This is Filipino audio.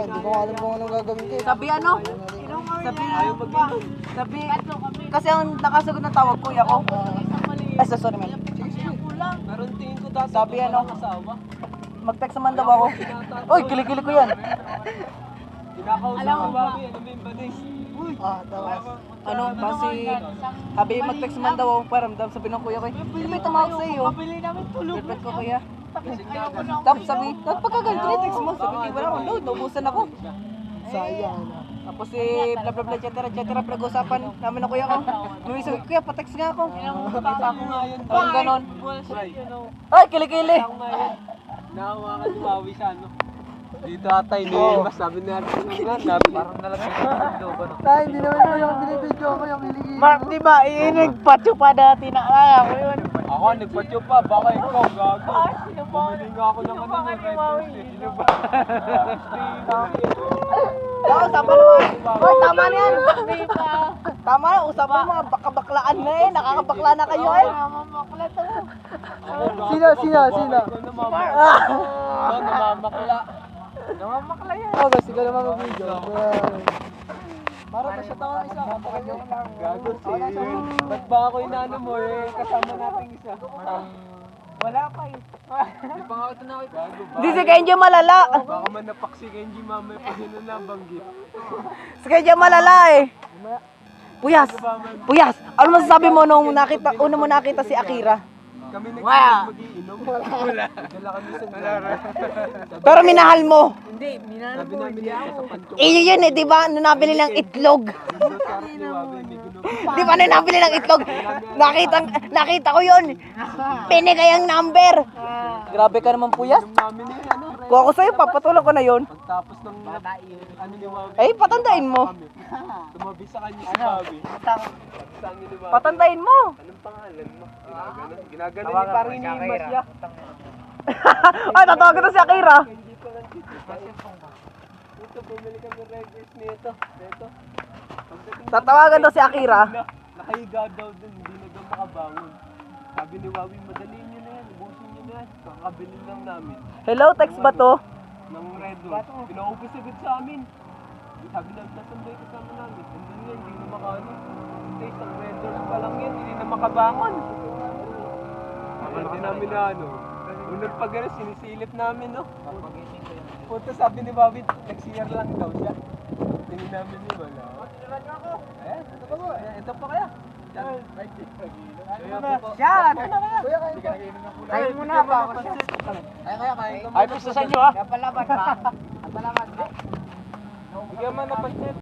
Hindi ko alam kung anong gagawin ko. Sabi ano? Sabi, kasi ang nakasagot ng tawag ko, ako. Ay, sorry man. Meron tingin ko dati. Sabi ano? Mag-text naman daw ako. Uy, kilikili ko yan. Kinakausap ko babi, ano ba yung badis? Tawas. Ano, kasi sabi mag-text naman daw ako, paramdam sabi ng kuya ko, hindi may tumawag sa iyo. Girlfriend ko kuya. Tapos sabi, pagkaganto na text mo, sabi ko, wala akong load, naubusan ako. Sayang. Tapos bla bla bla, etc. Pag-usapan namin ng kuya ko. Nung sabi, kuya, pa-text nga ako. Ako nga yun. Parang ganon. Right. Ay, kilikili. Ako nga yun. Naawa ka si Bawi sa ano. Dito atay ni Mas, sabi niya parang nalagay sa mundo ba no? Tay, hindi naman yung binibidyo ko yung kiligin. Mark, di ba, nagpatyo pa dati na ako yun. Ako nagpatyo pa, baka ikaw gago. Bumili nga ako ng ano yung Red Bull. Sino ba? Oo, usapan naman. Hoy, tama na yan. Tama na, usapan mo mga bakabaklaan na eh. Nakakabakla na kayo eh. Sino? Namamakla yan. Oh, guys, ikaw naman mag-video. Para pa siya tawang isa. Gago si. Ba't ba ako inaano mo eh? Kasama natin isa. Wala pa eh. Di pa nga ako tinawag. Gago ba? Di si Kenji malala. Baka manapak si Kenji mamaya pag yun na nabanggit. Si Kenji malala eh. Puyas, ano masasabi mo nung una mo nakita si Akira? Kami mag-iinom. Wala. Dala kami sa Nara. Pero minahal mo. Sabi namin yan sa panto. Yun eh, di ba? Nung nabili ng itlog. Di ba nung nabili ng itlog? Nakita ko yun. Pinigay ang number. Grabe ka naman, Puyas. Namin eh, ano? Kung ako sa'yo, papatulan ko na yun. Pagtapos ng ano ni Wabi. Eh, patandain mo. Tumabi sa kanya si Wabi. Saan ni Wabi? Patandain mo. Anong pangalan mo? Ginagano niya parang iniimas siya. Ay, tatawag ko si Akira. Hindi pa lang dito. Ito, bumili kami records nito. Ito. Tatawagan daw si Akira. Nakahiga daw dun, hindi na daw makabangon. Sabi ni Wawi, madaliin nyo na yan, ubusin nyo na yan. Kakabili lang namin. Hello, text ba to? Ng Red Bull. Pinaubos agad sa amin. Sabi na, nasanday kasama namin. Andun yan, hindi na makano. Kasi isang Red Doors pa lang yan, hindi na makabangon. Hindi namin na ano. Unang pag-ano, sinisilip namin, no? Punta sabi ni Bobby, nag-CR lang daw siya. Tingin namin yun, wala. Ayan, ito pa kaya. Yan! Kayo muna ba? Ay, gusto sa inyo ha? Palaban ba? Bigyan man na pa